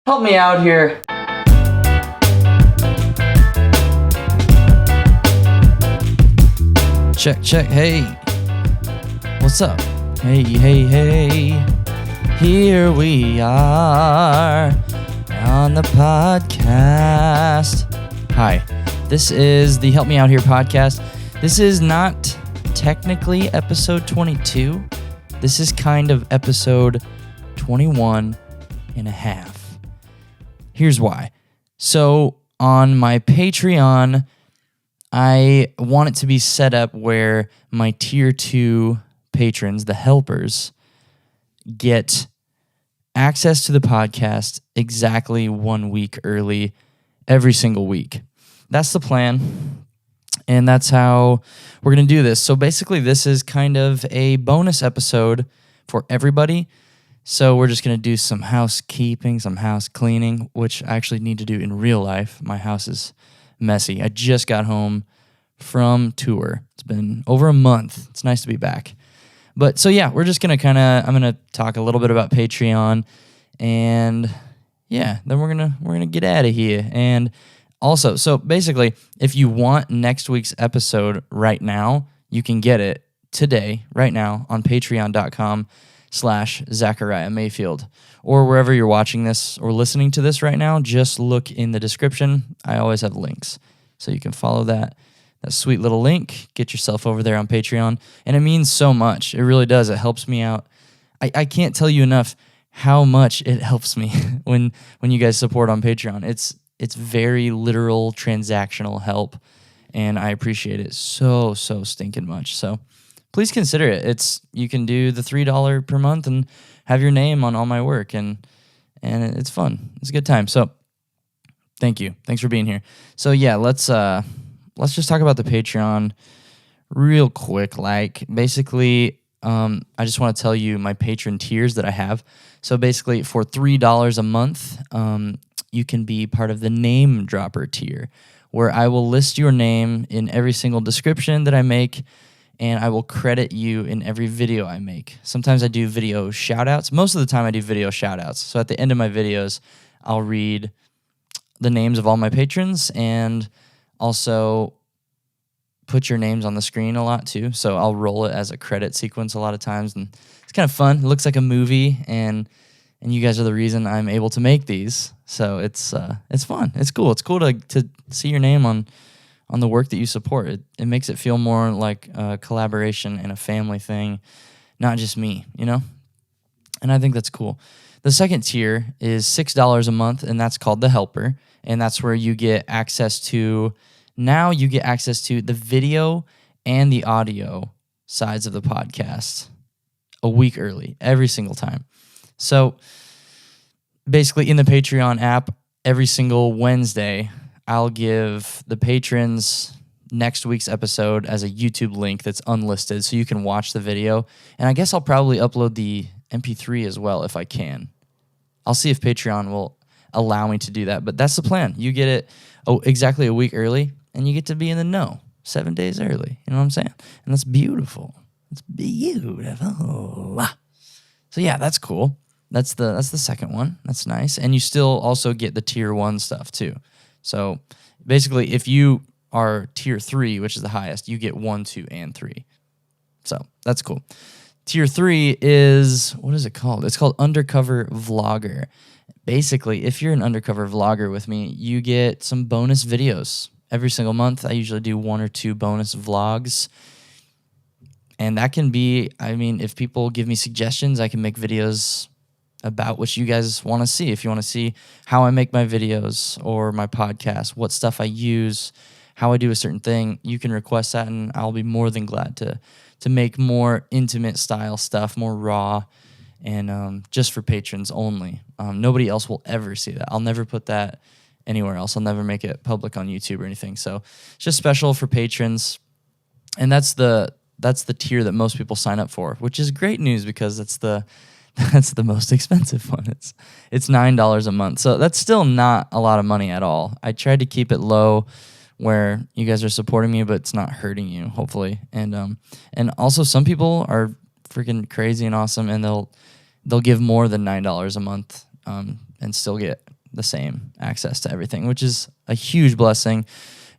Help me out here. Check. Hey. What's up? Hey. Here we are on the podcast. Hi. This is the Help Me Out Here podcast. This is not technically episode 22. This is kind of episode 21 and a half. Here's why. So on my Patreon, I want it to be set up where my tier 2 patrons, the helpers, get access to the podcast exactly 1 week early every single week. That's the plan, and that's how we're going to do this. So basically, this is kind of a bonus episode for everybody. So we're just going to do some housekeeping, some house cleaning, which I actually need to do in real life. My house is messy. I just got home from tour. It's been over a month. It's nice to be back. But so yeah, we're just going to I'm going to talk a little bit about Patreon, and yeah, then we're going to get out of here. And also, so basically, if you want next week's episode right now, you can get it today, right now, on patreon.com/Zachariah Mayfield. Or wherever you're watching this or listening to this right now, just look in the description. I always have links. So you can follow that sweet little link, get yourself over there on Patreon. And it means so much. It really does. It helps me out. I can't tell you enough how much it helps me when you guys support on Patreon. It's very literal transactional help, and I appreciate it so stinking much. So please consider it. You can do the $3 per month and have your name on all my work, and it's fun. It's a good time. So thank you. Thanks for being here. So yeah, let's just talk about the Patreon real quick. Like basically, I just want to tell you my patron tiers that I have. So basically, for $3 a month, you can be part of the name dropper tier, where I will list your name in every single description that I make, and I will credit you in every video I make. Sometimes I do video shout-outs. Most of the time I do video shout-outs. So at the end of my videos, I'll read the names of all my patrons and also put your names on the screen a lot too. So I'll roll it as a credit sequence a lot of times, and it's kind of fun. It looks like a movie, and you guys are the reason I'm able to make these. So it's fun. It's cool. It's cool to see your name on the work that you support. It makes it feel more like a collaboration and a family thing, not just me, And I think that's cool. The second tier is $6 a month, and that's called the Helper, and that's where you get access to the video and the audio sides of the podcast a week early, every single time. So basically, in the Patreon app, every single Wednesday, I'll give the patrons next week's episode as a YouTube link that's unlisted, so you can watch the video. And I guess I'll probably upload the MP3 as well if I can. I'll see if Patreon will allow me to do that, but that's the plan. You get it exactly a week early, and you get to be in the know 7 days early. You know what I'm saying? And that's beautiful. It's beautiful. So yeah, that's cool. That's the second one. That's nice. And you still also get the tier 1 stuff too. So basically, if you are tier 3, which is the highest, you get 1, 2, and 3. So that's cool. Tier 3 is, what is it called? It's called Undercover Vlogger. Basically, if you're an undercover vlogger with me, you get some bonus videos. Every single month, I usually do 1 or 2 bonus vlogs. And that can be, if people give me suggestions, I can make videos about what you guys want to see. If you want to see how I make my videos or my podcast, what stuff I use, how I do a certain thing, you can request that, and I'll be more than glad to make more intimate style stuff, more raw, and just for patrons only. Nobody else will ever see that. I'll never put that anywhere else. I'll never make it public on YouTube or anything. So it's just special for patrons, and that's the tier that most people sign up for, which is great news because that's the most expensive one. It's $9 a month. So that's still not a lot of money at all. I tried to keep it low where you guys are supporting me, but it's not hurting you, hopefully. And also some people are freaking crazy and awesome, and they'll give more than $9 a month and still get the same access to everything, which is a huge blessing,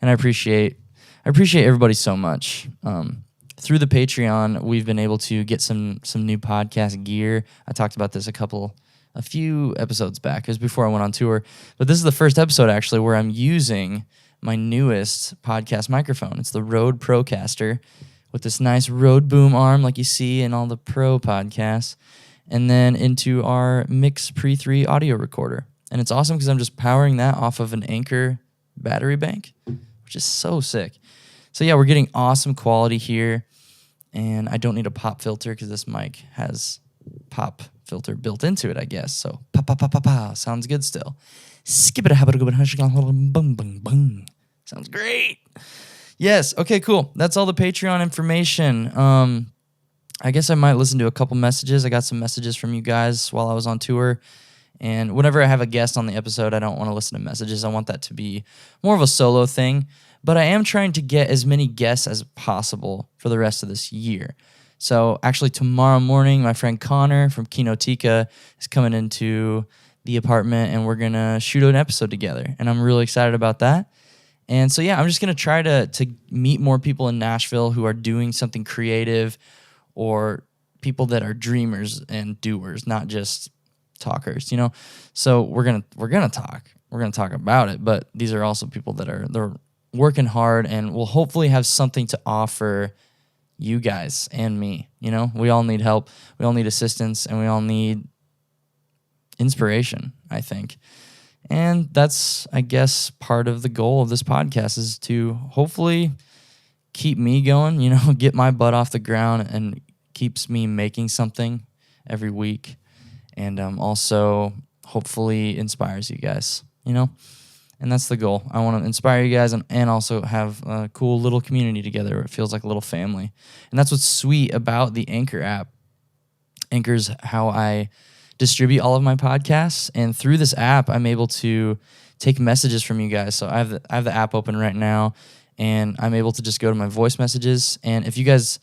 and I appreciate everybody so much. Through the Patreon, we've been able to get some new podcast gear. I talked about this a few episodes back. It was before I went on tour, but this is the first episode actually where I'm using my newest podcast microphone. It's the Rode Procaster with this nice Rode boom arm like you see in all the pro podcasts, and then into our Mix Pre 3 audio recorder. And it's awesome because I'm just powering that off of an Anchor battery bank, which is so sick. So yeah, we're getting awesome quality here, and I don't need a pop filter because this mic has pop filter built into it, I guess. So pa sounds good still. Skip it a habit, boom boom boom. Sounds great. Yes. Okay. Cool. That's all the Patreon information. I guess I might listen to a couple messages. I got some messages from you guys while I was on tour. And whenever I have a guest on the episode, I don't want to listen to messages. I want that to be more of a solo thing. But I am trying to get as many guests as possible for the rest of this year. So actually tomorrow morning, my friend Connor from Kinotika is coming into the apartment, and we're going to shoot an episode together. And I'm really excited about that. And so, yeah, I'm just going to try to meet more people in Nashville who are doing something creative, or people that are dreamers and doers, not just talkers, you know? So we're going to talk. We're going to talk about it, but these are also people that they're working hard and will hopefully have something to offer you guys and me. You know, we all need help. We all need assistance, and we all need inspiration, I think. And that's, I guess, part of the goal of this podcast is to hopefully keep me going, you know, get my butt off the ground, and keeps me making something every week. And also hopefully inspires you guys, you know? And that's the goal. I want to inspire you guys and also have a cool little community together where it feels like a little family. And that's what's sweet about the Anchor app. Anchor's how I distribute all of my podcasts. And through this app, I'm able to take messages from you guys. So I have the app open right now, and I'm able to just go to my voice messages. And if you guys,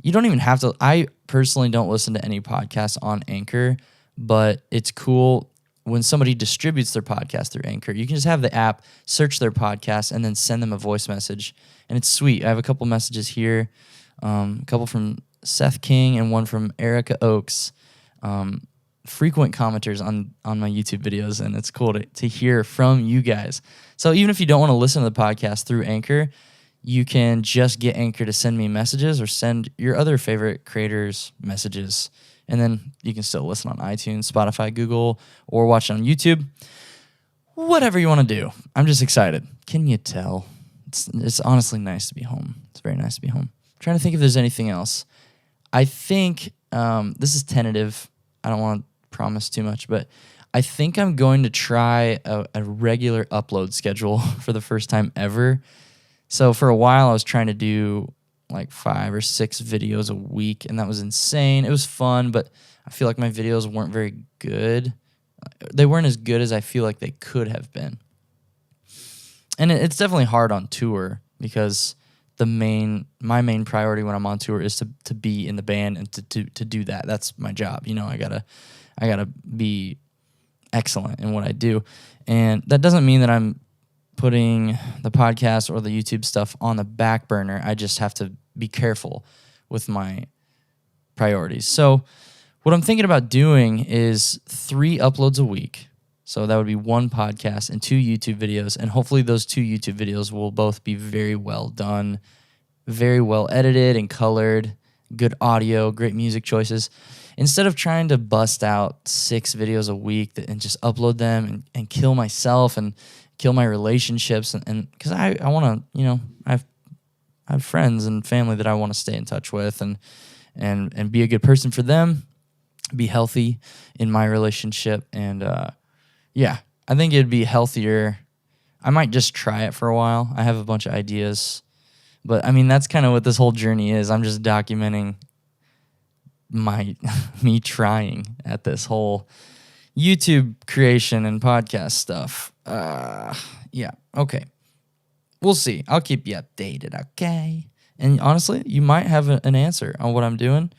you don't even have to, I personally don't listen to any podcasts on Anchor, but it's cool when somebody distributes their podcast through Anchor. You can just have the app, search their podcast, and then send them a voice message. And it's sweet. I have a couple messages here, a couple from Seth King and one from Erica Oakes, frequent commenters on my YouTube videos, and it's cool to hear from you guys. So even if you don't want to listen to the podcast through Anchor, you can just get Anchor to send me messages or send your other favorite creators messages. And then you can still listen on iTunes, Spotify, Google, or watch it on YouTube. Whatever you want to do. I'm just excited. Can you tell? It's honestly nice to be home. It's very nice to be home. I'm trying to think if there's anything else. I think this is tentative. I don't want to promise too much, but I think I'm going to try a regular upload schedule for the first time ever. So for a while, I was trying to do like 5 or 6 videos a week, and that was insane. It was fun, but I feel like my videos weren't very good. They weren't as good as I feel like they could have been. And it's definitely hard on tour because my main priority when I'm on tour is to be in the band and to do that. That's my job. You know, I gotta be excellent in what I do. And that doesn't mean that I'm putting the podcast or the YouTube stuff on the back burner. I just have to be careful with my priorities. So what I'm thinking about doing is 3 uploads a week. So that would be 1 podcast and 2 YouTube videos. And hopefully those 2 YouTube videos will both be very well done, very well edited and colored, good audio, great music choices. Instead of trying to bust out 6 videos a week and just upload them and kill myself and kill my relationships, and because I want to, you know, I have friends and family that I want to stay in touch with and be a good person for them, be healthy in my relationship, and yeah, I think it'd be healthier. I might just try it for a while. I have a bunch of ideas, but I mean that's kind of what this whole journey is. I'm just documenting me trying at this whole YouTube creation and podcast stuff. Yeah, okay. We'll see. I'll keep you updated, okay? And honestly, you might have an answer on what I'm doing,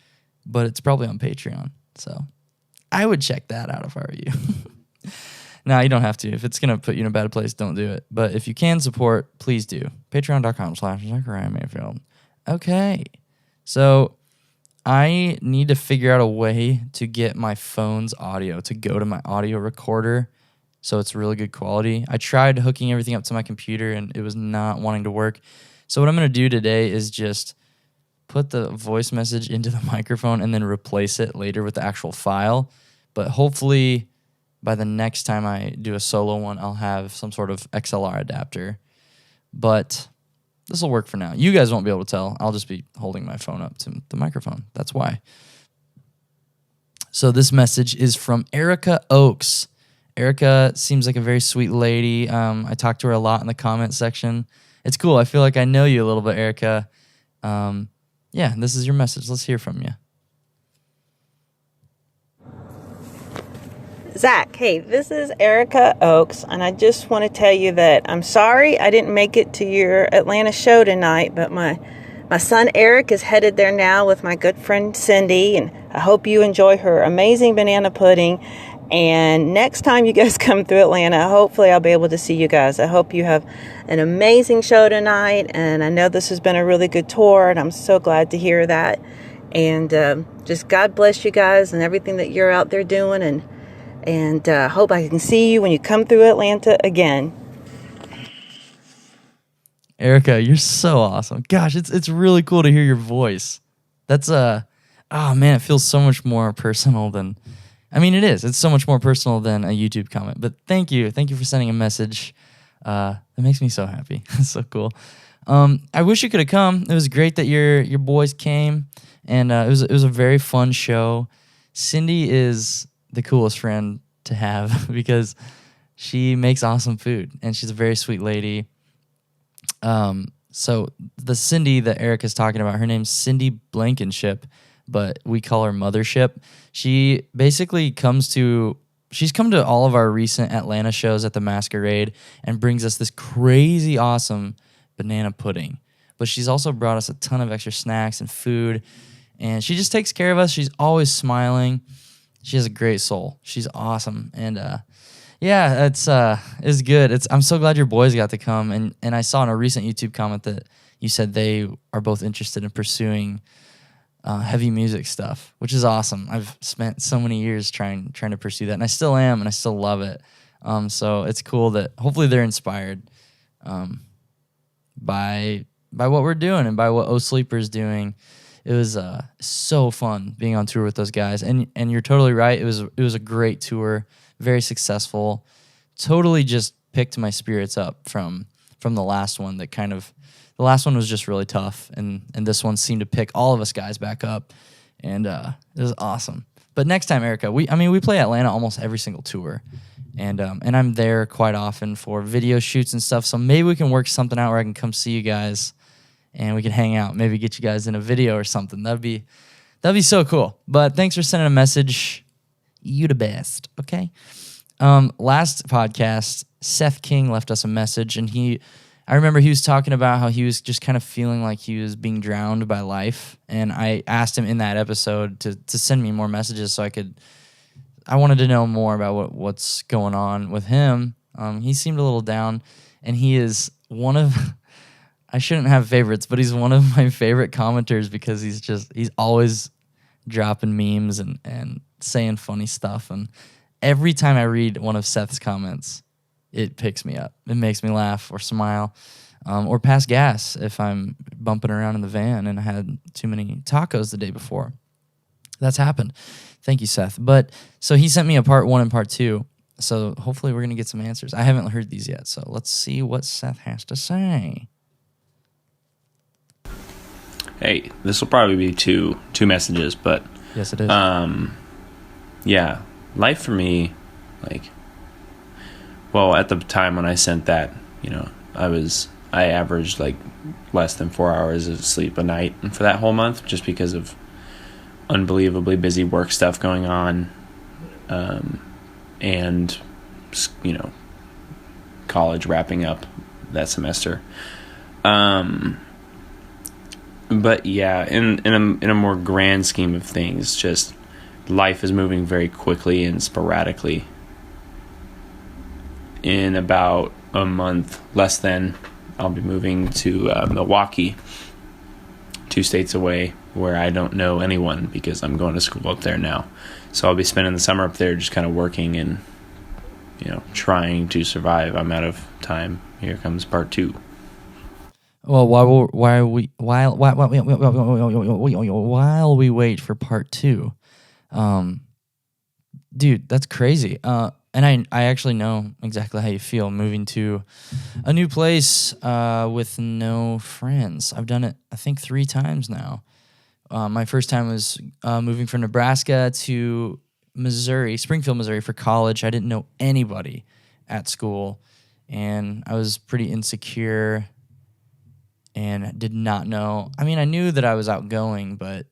but it's probably on Patreon. So I would check that out if I were you. No, you don't have to. If it's going to put you in a bad place, don't do it. But if you can support, please do. Patreon.com/Zachariah Mayfield. Okay. So I need to figure out a way to get my phone's audio to go to my audio recorder so it's really good quality. I tried hooking everything up to my computer and it was not wanting to work. So what I'm going to do today is just put the voice message into the microphone and then replace it later with the actual file. But hopefully by the next time I do a solo one, I'll have some sort of XLR adapter. But this will work for now. You guys won't be able to tell. I'll just be holding my phone up to the microphone. That's why. So this message is from Erica Oakes. Erica seems like a very sweet lady. I talked to her a lot in the comment section. It's cool. I feel like I know you a little bit, Erica. Yeah, this is your message. Let's hear from you. Zach, hey, this is Erica Oakes, and I just want to tell you that I'm sorry I didn't make it to your Atlanta show tonight, but my son Eric is headed there now with my good friend Cindy, and I hope you enjoy her amazing banana pudding. And next time you guys come through Atlanta, hopefully I'll be able to see you guys. I hope you have an amazing show tonight, and I know this has been a really good tour, and I'm so glad to hear that. And just God bless you guys and everything that you're out there doing, and hope I can see you when you come through Atlanta again. Erica, you're so awesome. Gosh, it's really cool to hear your voice. That's oh man, it feels so much more personal than, I mean, it is. It's so much more personal than a YouTube comment. But thank you for sending a message. It makes me so happy. It's so cool. I wish you could have come. It was great that your boys came, and it was a very fun show. Cindy is the coolest friend to have because she makes awesome food and she's a very sweet lady. So the Cindy that Eric is talking about, her name's Cindy Blankenship, but we call her Mothership. She basically she's come to all of our recent Atlanta shows at the Masquerade and brings us this crazy awesome banana pudding. But she's also brought us a ton of extra snacks and food, and she just takes care of us. She's always smiling. She has a great soul. She's awesome. And yeah, it's good. I'm so glad your boys got to come. And I saw in a recent YouTube comment that you said they are both interested in pursuing heavy music stuff, which is awesome. I've spent so many years trying to pursue that, and I still am, and I still love it. So it's cool that hopefully they're inspired by what we're doing and by what O Sleeper is doing. It was so fun being on tour with those guys, and you're totally right. It was a great tour, very successful. Totally just picked my spirits up from the last one. The last one was just really tough, and this one seemed to pick all of us guys back up, and it was awesome. But next time, Erica, we play Atlanta almost every single tour, and I'm there quite often for video shoots and stuff. So maybe we can work something out where I can come see you guys. And we can hang out, maybe get you guys in a video or something. That'd be so cool. But thanks for sending a message. You the best, okay? Last podcast, Seth King left us a message, and I remember he was talking about how he was just kind of feeling like he was being drowned by life. And I asked him in that episode to send me more messages so I wanted to know more about what's going on with him. He seemed a little down, and he is one of... I shouldn't have favorites, but he's one of my favorite commenters because he's always dropping memes and saying funny stuff. And every time I read one of Seth's comments, it picks me up. It makes me laugh or smile or pass gas if I'm bumping around in the van and I had too many tacos the day before. That's happened. Thank you, Seth. But so he sent me a part 1 and part 2. So hopefully we're going to get some answers. I haven't heard these yet, so let's see what Seth has to say. Hey, this will probably be two messages, but yes, it is. Yeah, life for me, at the time when I sent that, I averaged less than 4 hours of sleep a night for that whole month, just because of unbelievably busy work stuff going on, and college wrapping up that semester. But yeah, in a more grand scheme of things, just life is moving very quickly and sporadically. in about a month, less than, I'll be moving to Milwaukee, 2 states away, where I don't know anyone because I'm going to school up there now. So I'll be spending the summer up there just kind of working and, trying to survive. I'm out of time. Here comes part 2. Well, while we wait for part 2, dude, that's crazy. And I actually know exactly how you feel moving to a new place with no friends. I've done it, I think, 3 times now. My first time was moving from Nebraska to Missouri, Springfield, Missouri, for college. I didn't know anybody at school, and I was pretty insecure and did not know. I mean, I knew that I was outgoing, but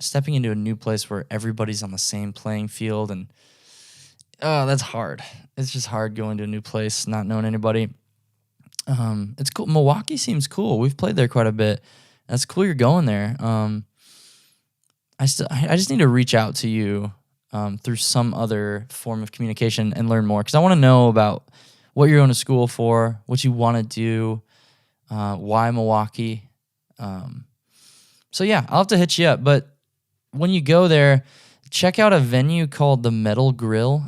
stepping into a new place where everybody's on the same playing field, and that's hard. It's just hard going to a new place, not knowing anybody. It's cool. Milwaukee seems cool. We've played there quite a bit. That's cool you're going there. I just need to reach out to you through some other form of communication and learn more, because I want to know about what you're going to school for, what you want to do, why Milwaukee. So yeah, I'll have to hit you up. But when you go there, check out a venue called the Metal Grill.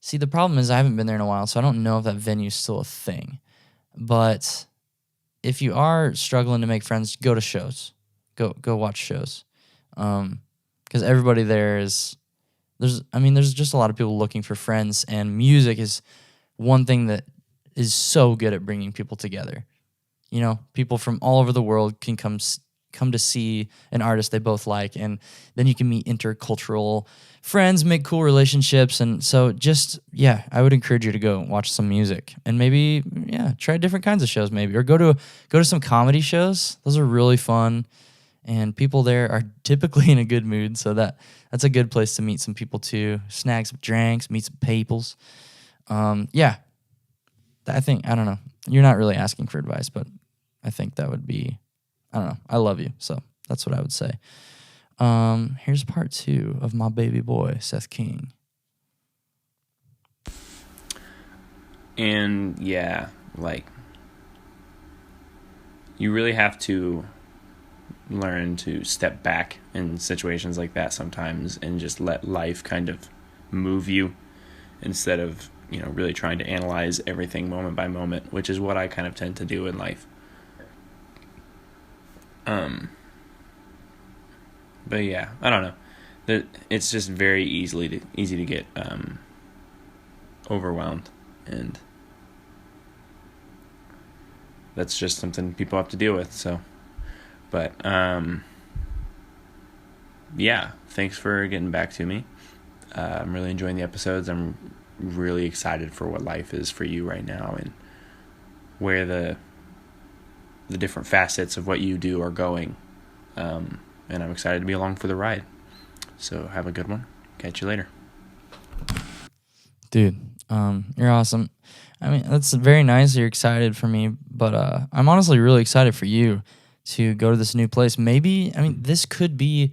See, the problem is I haven't been there in a while, so I don't know if that venue's still a thing. But if you are struggling to make friends, go to shows. Go watch shows. Because everybody there there's just a lot of people looking for friends, and music is one thing that is so good at bringing people together. People from all over the world can come to see an artist they both like, and then you can meet intercultural friends, make cool relationships. And so I would encourage you to go watch some music, and maybe try different kinds of shows, maybe, or go to some comedy shows. Those are really fun, and people there are typically in a good mood, so that's a good place to meet some people too, snag some drinks, meet some peoples. I don't know, you're not really asking for advice, but I think that would be, I don't know, I love you, so that's what I would say. Here's part 2 of my baby boy, Seth King. And you really have to learn to step back in situations like that sometimes and just let life kind of move you, instead of really trying to analyze everything moment by moment, which is what I kind of tend to do in life. But I don't know. It's just very easy to get overwhelmed, and that's just something people have to deal with. So, but thanks for getting back to me. I'm really enjoying the episodes. I'm really excited for what life is for you right now, and where the different facets of what you do are going. And I'm excited to be along for the ride. So have a good one. Catch you later. Dude, you're awesome. I mean, that's very nice that you're excited for me, but I'm honestly really excited for you to go to this new place. Maybe, this could be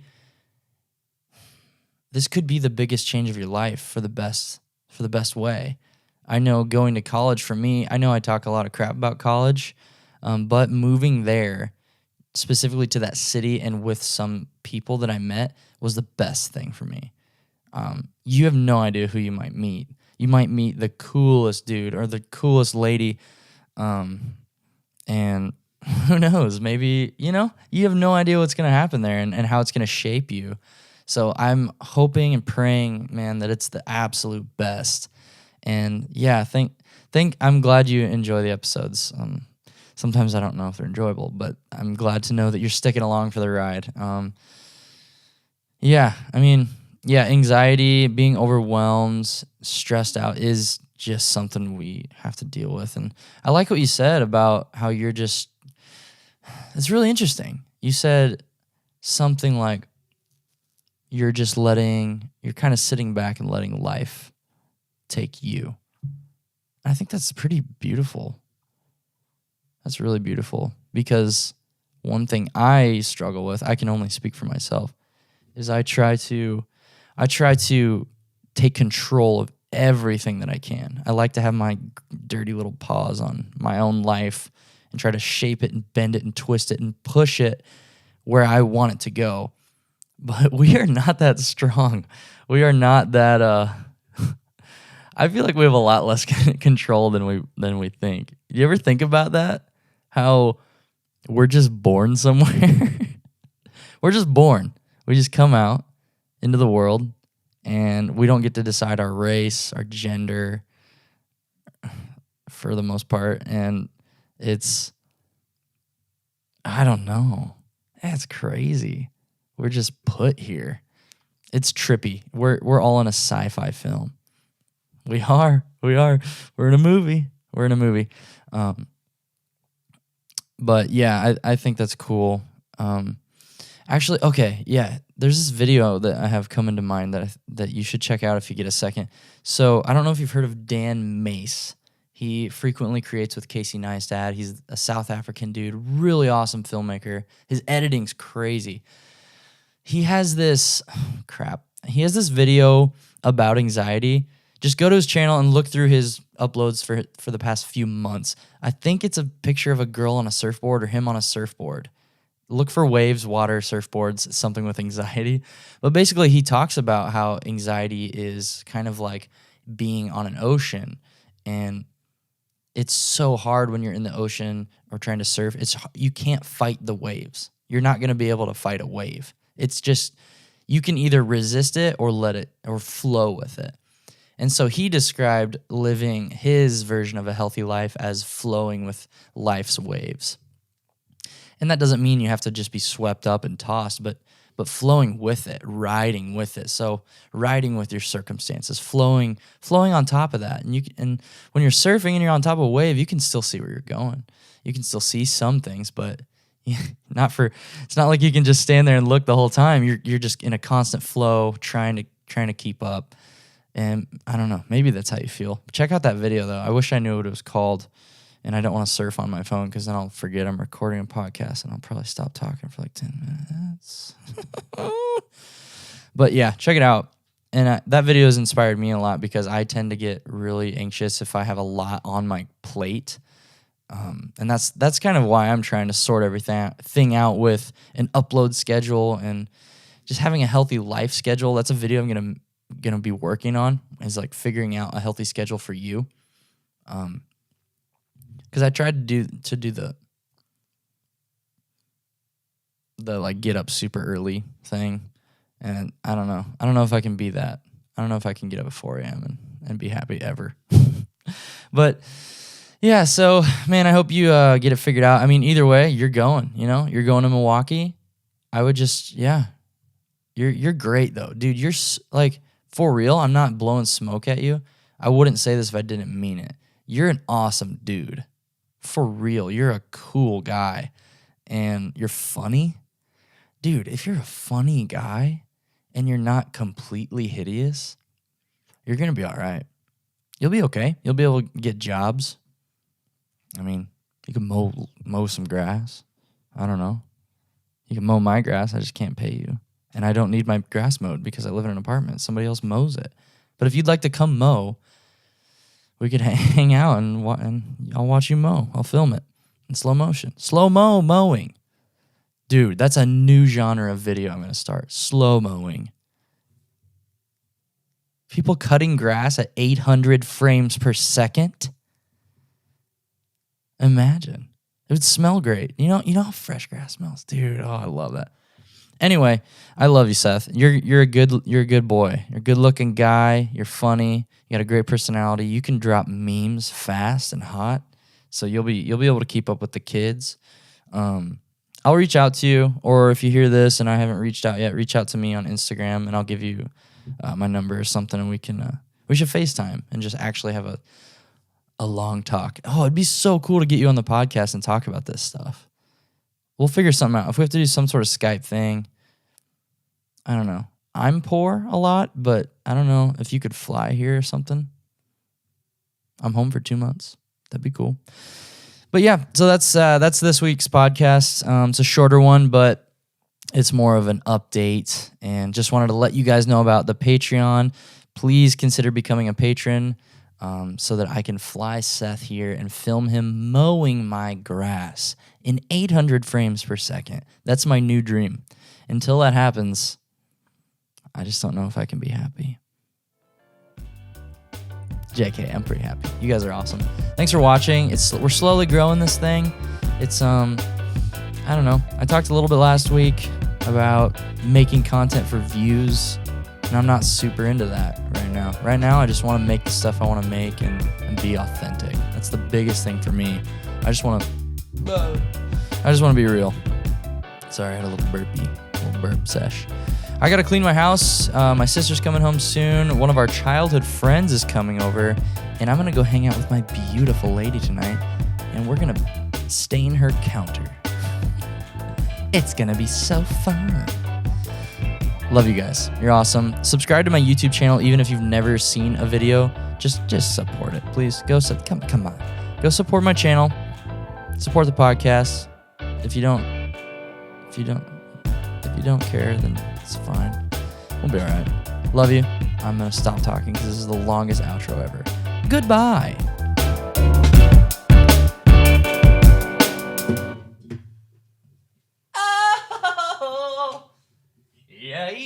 the biggest change of your life for the best way. I know going to college for me, I know I talk a lot of crap about college, but moving there, specifically to that city and with some people that I met, was the best thing for me. You have no idea who you might meet. You might meet the coolest dude or the coolest lady, and who knows, maybe, you have no idea what's going to happen there and how it's going to shape you. So I'm hoping and praying, man, that it's the absolute best. And I'm glad you enjoy the episodes. Sometimes I don't know if they're enjoyable, but I'm glad to know that you're sticking along for the ride. Anxiety, being overwhelmed, stressed out is just something we have to deal with. And I like what you said about how it's really interesting. You said something like you're kind of sitting back and letting life take you. I think that's pretty beautiful. That's really beautiful, because one thing I struggle with, I can only speak for myself, is I try to take control of everything that I can. I like to have my dirty little paws on my own life and try to shape it and bend it and twist it and push it where I want it to go. But we are not that strong. We are not that I feel like we have a lot less control than we think. You ever think about that? How we're just born somewhere? We're just born. We just come out into the world and we don't get to decide our race, our gender for the most part, and I don't know. That's crazy. We're just put here. It's trippy. We're all in a sci-fi film. We are. We're in a movie. But yeah, I think that's cool. Actually, okay, yeah. There's this video that I have come into mind that you should check out if you get a second. So I don't know if you've heard of Dan Mace. He frequently creates with Casey Neistat. He's a South African dude, really awesome filmmaker. His editing's crazy. He has this He has this video about anxiety. Just go to his channel and look through his uploads for the past few months. I think it's a picture of a girl on a surfboard or him on a surfboard. Look for waves, water, surfboards, something with anxiety. But basically, he talks about how anxiety is kind of like being on an ocean. And it's so hard when you're in the ocean or trying to surf. You can't fight the waves. You're not going to be able to fight a wave. It's just, you can either resist it or let it, or flow with it. And so he described living his version of a healthy life as flowing with life's waves. And that doesn't mean you have to just be swept up and tossed, but flowing with it, riding with it. So riding with your circumstances, flowing on top of that. And when you're surfing and you're on top of a wave, you can still see where you're going. You can still see some things, but it's not like you can just stand there and look the whole time. You're just in a constant flow, trying to keep up. And I don't know, maybe that's how you feel. Check out that video though. I wish I knew what it was called, and I don't want to surf on my phone because then I'll forget I'm recording a podcast and I'll probably stop talking for like 10 minutes. But yeah, check it out. And that video has inspired me a lot because I tend to get really anxious if I have a lot on my plate. And that's kind of why I'm trying to sort everything out with an upload schedule and just having a healthy life schedule. That's a video I'm gonna be working on, is like figuring out a healthy schedule for you. Because I tried to do the like get up super early thing, and I don't know if I can be that. I don't know if I can get up at 4 a.m. and be happy ever. But yeah, so man, I hope you get it figured out. I mean, either way, you're going to Milwaukee. I would just, you're great though, dude. You're like, for real. I'm not blowing smoke at you. I wouldn't say this if I didn't mean it. You're an awesome dude. For real. You're a cool guy. And you're funny. Dude, if you're a funny guy and you're not completely hideous, you're going to be all right. You'll be okay. You'll be able to get jobs. I mean, you can mow some grass. I don't know. You can mow my grass. I just can't pay you. And I don't need my grass mowed because I live in an apartment. Somebody else mows it. But if you'd like to come mow, we could hang out and I'll watch you mow. I'll film it in slow motion. Slow-mo mowing. Dude, that's a new genre of video I'm going to start. Slow mowing. People cutting grass at 800 frames per second. Imagine. It would smell great. You know how fresh grass smells? Dude, I love that. Anyway, I love you, Seth. You're a good boy. You're a good-looking guy. You're funny. You got a great personality. You can drop memes fast and hot, so you'll be able to keep up with the kids. I'll reach out to you, or if you hear this and I haven't reached out yet, reach out to me on Instagram, and I'll give you my number or something, and we should FaceTime and just actually have a long talk. Oh, it'd be so cool to get you on the podcast and talk about this stuff. We'll figure something out. If we have to do some sort of Skype thing, I don't know. I'm poor a lot, but I don't know if you could fly here or something. I'm home for 2 months. That'd be cool. But yeah, so that's this week's podcast. It's a shorter one, but it's more of an update, and just wanted to let you guys know about the Patreon. please consider becoming a patron so that I can fly Seth here and film him mowing my grass in 800 frames per second. That's my new dream. Until that happens, I just don't know if I can be happy. JK, I'm pretty happy. You guys are awesome. Thanks for watching. We're slowly growing this thing. It's I don't know. I talked a little bit last week about making content for views, and I'm not super into that right now. Right now, I just want to make the stuff I want to make and be authentic. That's the biggest thing for me. I just want to be real. Sorry, I had a little burp sesh. I gotta clean my house. My sister's coming home soon. One of our childhood friends is coming over, and I'm gonna go hang out with my beautiful lady tonight, and we're gonna stain her counter. It's gonna be so fun. Love you guys. You're awesome. Subscribe to my YouTube channel, even if you've never seen a video. Just support it, please. Come on. Go support my channel. Support the podcast. If you don't care, then it's fine. We'll be all right. Love you. I'm gonna stop talking because this is the longest outro ever. Goodbye. Oh, yeah.